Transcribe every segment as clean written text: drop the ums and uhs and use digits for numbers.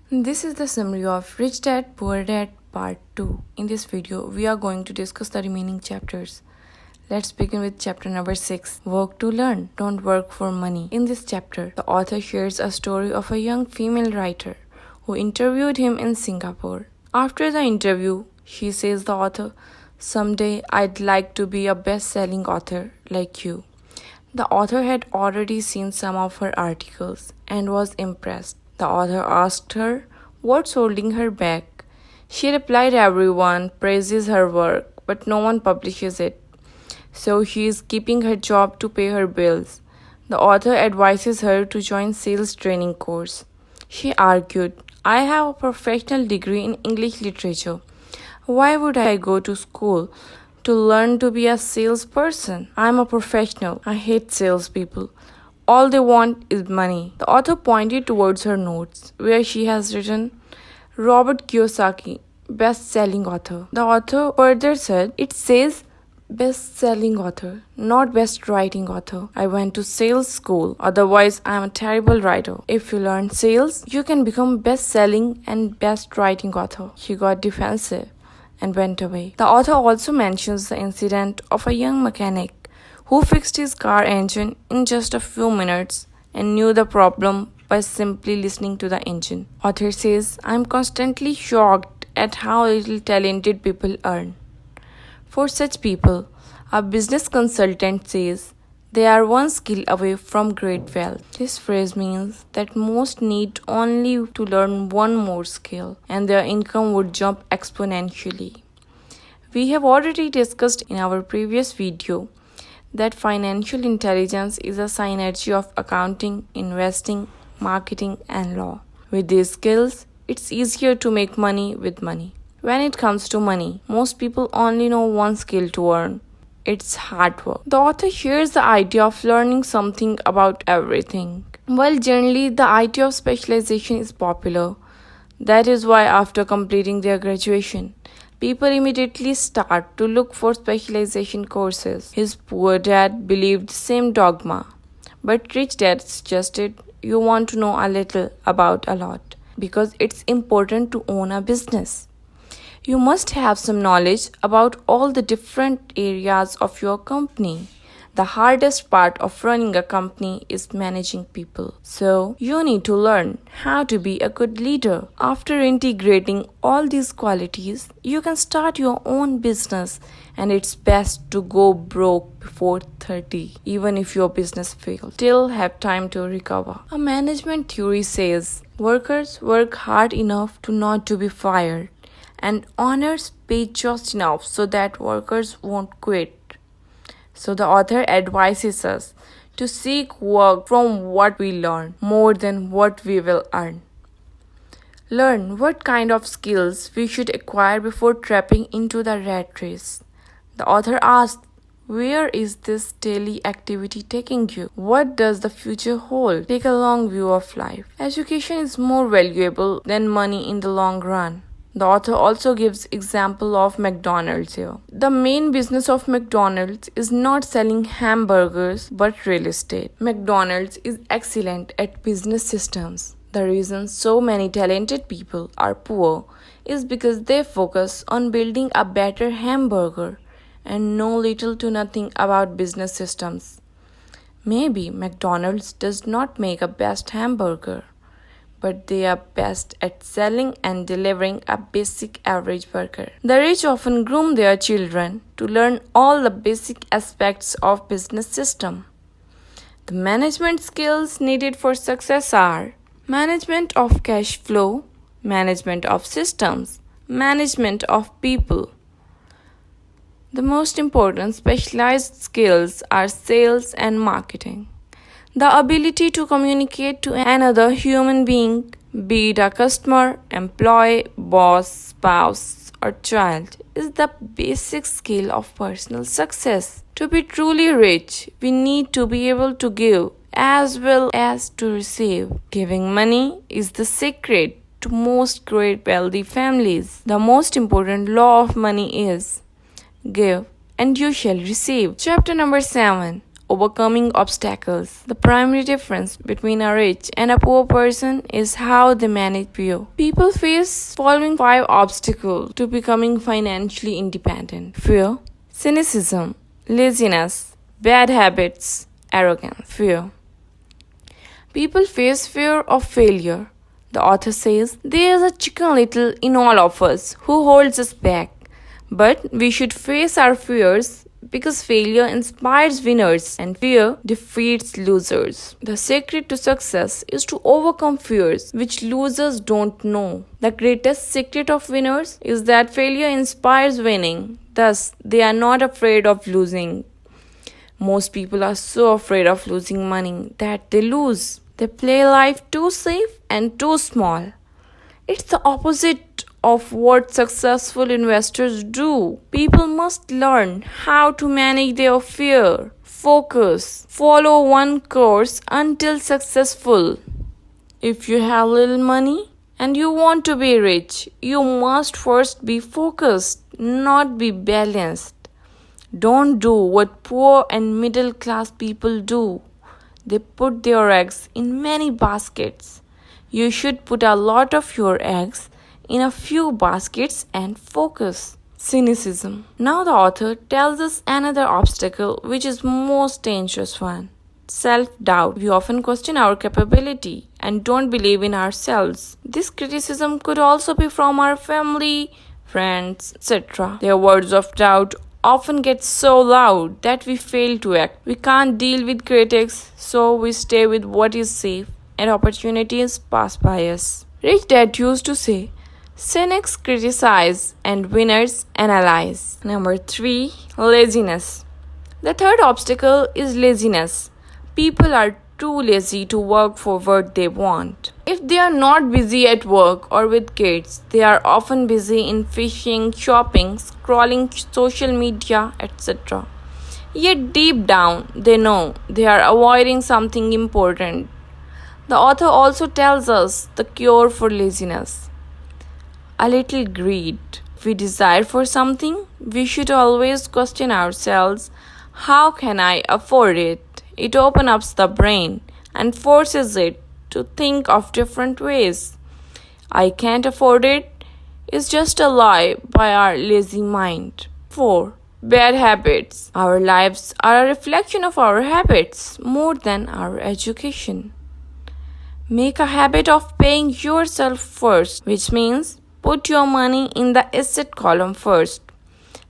This is the summary of Rich Dad Poor Dad Part 2. In this video, we are going to discuss the remaining chapters. Let's begin with chapter number 6, Work to Learn, Don't Work for Money. In this chapter, the author shares a story of a young female writer who interviewed him in Singapore. After the interview, she says the author, "Someday I'd like to be a best-selling author like you." The author had already seen some of her articles and was impressed. The author asked her what's holding her back. She replied, "Everyone praises her work, but no one publishes it. So she is keeping her job to pay her bills." The author advises her to join sales training course. She argued, "I have a professional degree in English literature. Why would I go to school to learn to be a salesperson? I'm a professional. I hate salespeople. All they want is money." The author pointed towards her notes, where she has written, "Robert Kiyosaki, best-selling author." The author further said, "It says best-selling author, not best writing author. I went to sales school, otherwise I'm a terrible writer. If you learn sales, you can become best-selling and best writing author." She got defensive and went away. The author also mentions the incident of a young mechanic who fixed his car engine in just a few minutes and knew the problem by simply listening to the engine. Author says, "I'm constantly shocked at how little talented people earn. For such people, a business consultant says they are one skill away from great wealth." This phrase means that most need only to learn one more skill and their income would jump exponentially. We have already discussed in our previous video that financial intelligence is a synergy of accounting, investing, marketing, and law. With these skills, it's easier to make money with money. When it comes to money, most people only know one skill to earn. It's hard work. The author shares the idea of learning something about everything. While generally the idea of specialization is popular, that is why after completing their graduation, people immediately start to look for specialization courses. His poor dad believed the same dogma, but Rich Dad suggested you want to know a little about a lot because it's important to own a business. You must have some knowledge about all the different areas of your company. The hardest part of running a company is managing people. So, you need to learn how to be a good leader. After integrating all these qualities, you can start your own business, and it's best to go broke before 30, even if your business fails. Still have time to recover. A management theory says workers work hard enough to not to be fired, and owners pay just enough so that workers won't quit. So the author advises us to seek work from what we learn more than what we will earn. Learn what kind of skills we should acquire before trapping into the rat race. The author asks, where is this daily activity taking you? What does the future hold? Take a long view of life. Education is more valuable than money in the long run. The author also gives example of McDonald's here. The main business of McDonald's is not selling hamburgers but real estate. McDonald's is excellent at business systems. The reason so many talented people are poor is because they focus on building a better hamburger and know little to nothing about business systems. Maybe McDonald's does not make a best hamburger, but they are best at selling and delivering a basic average burger. The rich often groom their children to learn all the basic aspects of business system. The management skills needed for success are management of cash flow, management of systems, management of people. The most important specialized skills are sales and marketing. The ability to communicate to another human being, be it a customer, employee, boss, spouse, or child, is the basic skill of personal success. To be truly rich, we need to be able to give as well as to receive. Giving money is the secret to most great wealthy families. The most important law of money is give and you shall receive. Chapter number 7. overcoming obstacles. The primary difference between a rich and a poor person is how they manage fear. People face following 5 obstacles to becoming financially independent: fear, cynicism, laziness, bad habits, arrogance. Fear. People face fear of failure. The author says, there is a chicken little in all of us who holds us back. But we should face our fears because failure inspires winners and fear defeats losers. The secret to success is to overcome fears which losers don't know. The greatest secret of winners is that failure inspires winning. Thus, they are not afraid of losing. Most people are so afraid of losing money that they lose. They play life too safe and too small. It's the opposite of what successful investors do. People must learn how to manage their fear, focus, follow one course until successful. If you have little money and you want to be rich, you must first be focused, not be balanced. Don't do what poor and middle class people do. They put their eggs in many baskets. You should put a lot of your eggs in a few baskets and focus. Cynicism. Now the author tells us another obstacle which is most dangerous one. Self-doubt. We often question our capability and don't believe in ourselves. This criticism could also be from our family, friends, etc. Their words of doubt often get so loud that we fail to act. We can't deal with critics, so we stay with what is safe and opportunities pass by us. Rich Dad used to say, cynics criticize and winners analyze. Number 3. Laziness. The third obstacle is laziness. People are too lazy to work for what they want. If they are not busy at work or with kids, they are often busy in fishing, shopping, scrolling social media, etc. Yet deep down, they know they are avoiding something important. The author also tells us the cure for laziness: a little greed. If we desire for something, we should always question ourselves, how can I afford it? It opens up the brain and forces it to think of different ways. I can't afford it is just a lie by our lazy mind. 4. Bad habits. Our lives are a reflection of our habits more than our education. Make a habit of paying yourself first, which means put your money in the asset column first.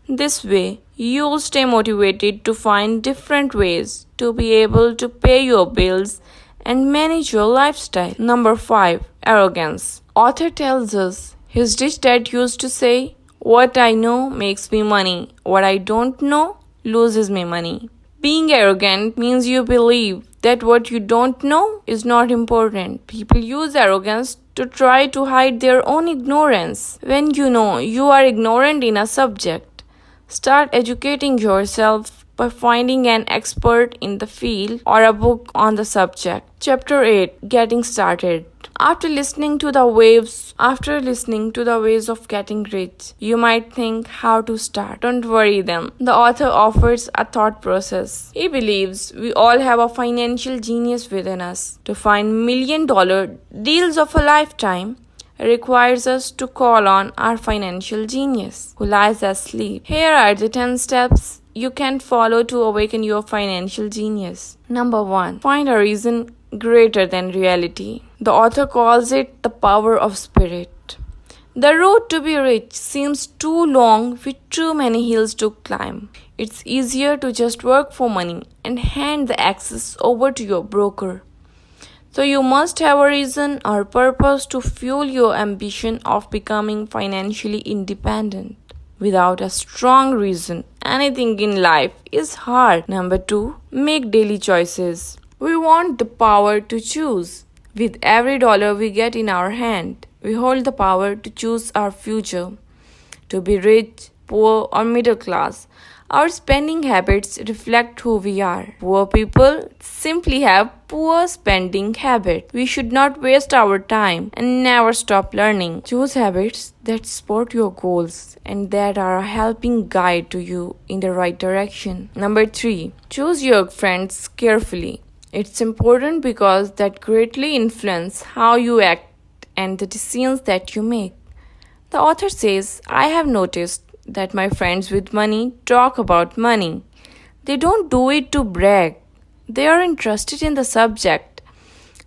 This way, you'll stay motivated to find different ways to be able to pay your bills and manage your lifestyle. Number 5. Arrogance. Author tells us his rich dad used to say, what I know makes me money. What I don't know loses me money. Being arrogant means you believe that what you don't know is not important. People use arrogance to try to hide their own ignorance. When you know you are ignorant in a subject, start educating yourself by finding an expert in the field or a book on the subject. Chapter 8. Getting Started. After listening to the ways of getting rich, you might think how to start. Don't worry them. The author offers a thought process. He believes we all have a financial genius within us. To find $1 million deals of a lifetime requires us to call on our financial genius who lies asleep. Here are the 10 steps you can follow to awaken your financial genius. Number 1. Find a reason greater than reality. The author calls it the power of spirit. The road to be rich seems too long with too many hills to climb. It's easier to just work for money and hand the access over to your broker. So you must have a reason or purpose to fuel your ambition of becoming financially independent. Without a strong reason, anything in life is hard. Number 2. Make daily choices. We want the power to choose. With every dollar we get in our hand, we hold the power to choose our future. To be rich, poor, or middle class, Our spending habits reflect who we are. Poor people simply have poor spending habits. We should not waste our time and never stop learning. Choose habits that support your goals and that are a helping guide to you in the right direction. Number 3. Choose your friends carefully. It's important because that greatly influence how you act and the decisions that you make. The author says, I have noticed that my friends with money talk about money. They don't do it to brag. They are interested in the subject.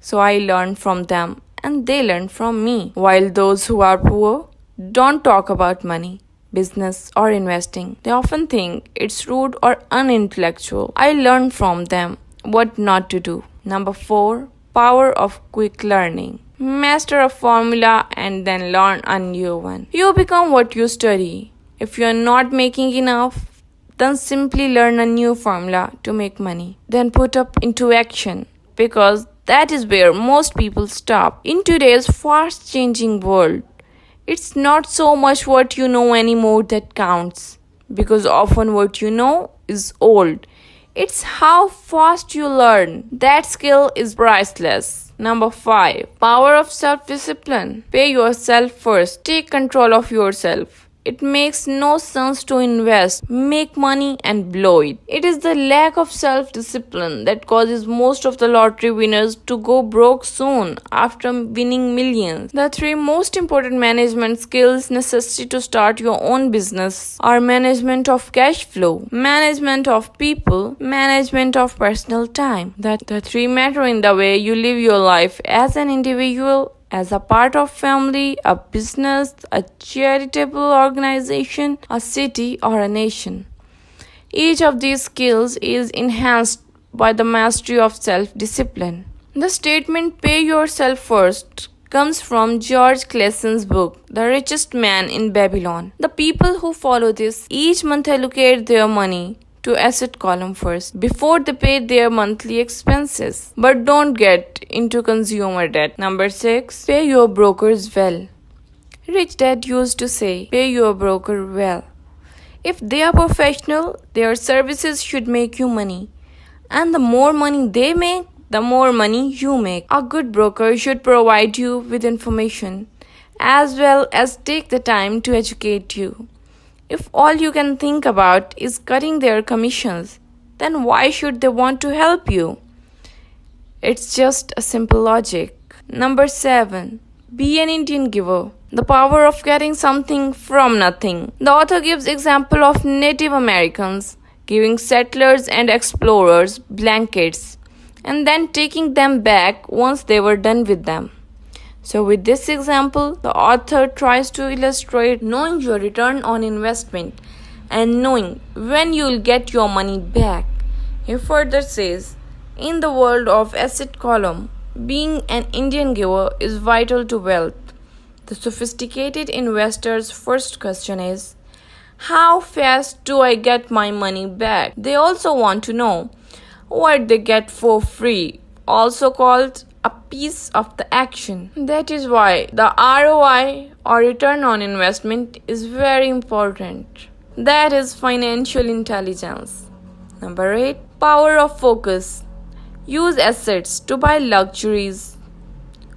So I learn from them and they learn from me. While those who are poor don't talk about money, business, or investing. They often think it's rude or unintellectual. I learn from them what not to do. Number 4. Power of quick learning. Master a formula and then learn a new one. You become what you study. If you are not making enough, then simply learn a new formula to make money. Then put up into action because that is where most people stop. In today's fast changing world, it's not so much what you know anymore that counts because often what you know is old. It's how fast you learn. That skill is priceless. Number 5. Power of self-discipline. Pay yourself first. Take control of yourself. It makes no sense to invest, make money and blow it. It is the lack of self-discipline that causes most of the lottery winners to go broke soon after winning millions. The 3 most important management skills necessary to start your own business are management of cash flow, management of people, management of personal time. The 3 matter in the way you live your life as an individual, as a part of family, a business, a charitable organization, a city, or a nation. Each of these skills is enhanced by the mastery of self-discipline. The statement "pay yourself first" comes from George Classon's book, The Richest Man in Babylon. The people who follow this each month allocate their money to asset column first before they pay their monthly expenses. But don't get into consumer debt. Number 6. Pay your brokers well. Rich Dad used to say, pay your broker well. If they are professional, their services should make you money. And the more money they make, the more money you make. A good broker should provide you with information as well as take the time to educate you. If all you can think about is cutting their commissions, then why should they want to help you? It's just a simple logic. Number 7. Be an Indian giver. The power of getting something from nothing. The author gives example of Native Americans giving settlers and explorers blankets and then taking them back once they were done with them. So with this example, the author tries to illustrate knowing your return on investment and knowing when you will get your money back. He further says, in the world of asset column, being an Indian giver is vital to wealth. The sophisticated investor's first question is, how fast do I get my money back? They also want to know what they get for free, also called a piece of the action. That is why the ROI or return on investment is very important. That is financial intelligence. Number 8. Power of focus. Use assets to buy luxuries,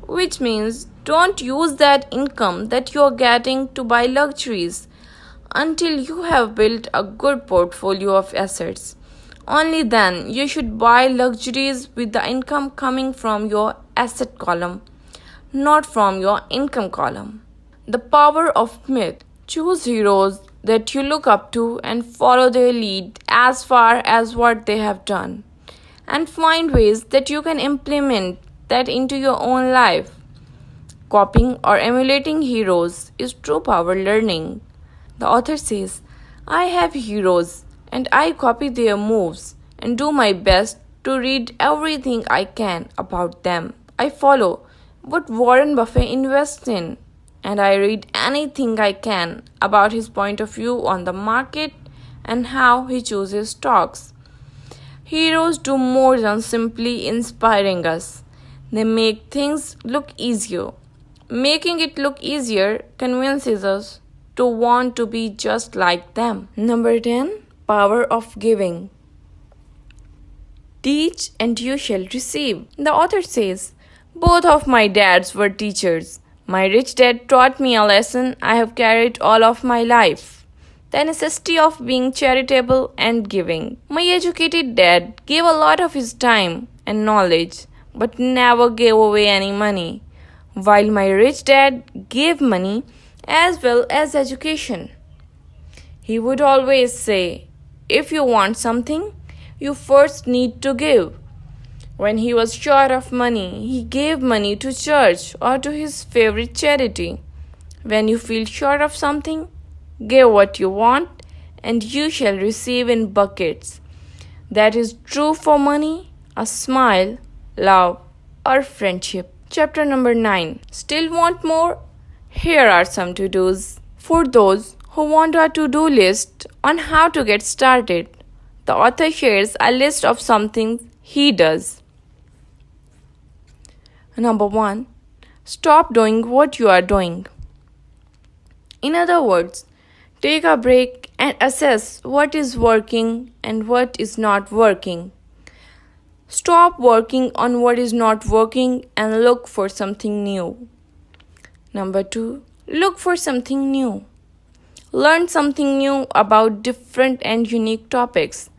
which means don't use that income that you are getting to buy luxuries until you have built a good portfolio of assets. Only then you should buy luxuries with the income coming from your asset column, not from your income column. The power of myth. Choose heroes that you look up to and follow their lead as far as what they have done. And find ways that you can implement that into your own life. Copying or emulating heroes is true power learning. The author says, I have heroes and I copy their moves and do my best to read everything I can about them. I follow what Warren Buffett invests in and I read anything I can about his point of view on the market and how he chooses stocks. Heroes do more than simply inspiring us. They make things look easier. Making it look easier convinces us to want to be just like them. Number 10. Power of giving. Teach and you shall receive. The author says, both of my dads were teachers. My rich dad taught me a lesson I have carried all of my life: the necessity of being charitable and giving. My educated dad gave a lot of his time and knowledge, but never gave away any money, while my rich dad gave money as well as education. He would always say, if you want something, you first need to give. When he was short of money, he gave money to church or to his favorite charity. When you feel short of something, give what you want, and you shall receive in buckets. That is true for money, a smile, love, or friendship. Chapter number 9. Still want more? Here are some to-dos. For those who want a to-do list on how to get started, the author shares a list of something he does. Number 1. Stop doing what you are doing. In other words, take a break and assess what is working and what is not working. Stop working on what is not working and look for something new. Number 2. Look for something new. Learn something new about different and unique topics.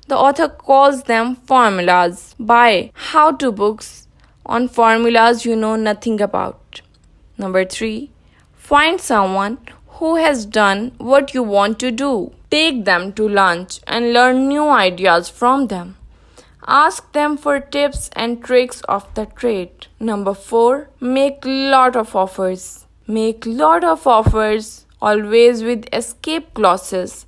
The author calls them formulas. Buy how-to books on formulas you know nothing about. Number 3. Find someone who has done what you want to do. Take them to lunch and learn new ideas from them. Ask them for tips and tricks of the trade. Number 4. Make lot of offers. Make lot of offers, always with escape clauses,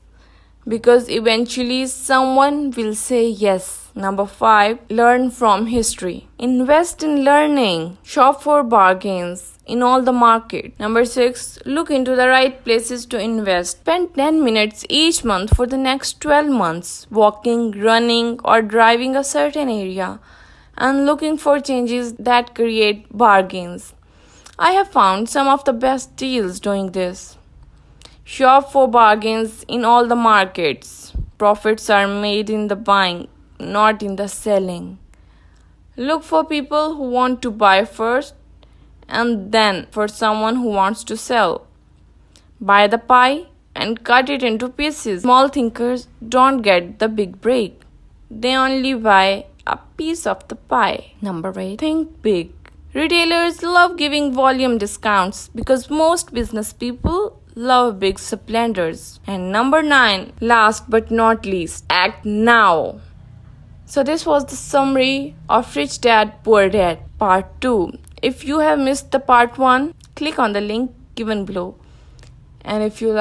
because eventually someone will say yes. Number 5. Learn from history. Invest in learning. Shop for bargains in all the market. Number 6. Look into the right places to invest. Spend 10 minutes each month for the next 12 months walking, running, or driving a certain area and looking for changes that create bargains. I have found some of the best deals doing this. Shop for bargains in all the markets. Profits are made in the buying, not in the selling. Look for people who want to buy first and then for someone who wants to sell. Buy the pie and cut it into pieces. Small thinkers don't get the big break. They only buy a piece of the pie. Number 8. Think big. Retailers love giving volume discounts because most business people love big splendors. And number 9, last but not least, act now. So this was the summary of Rich Dad Poor Dad Part 2. If you have missed the Part 1, click on the link given below. And if you like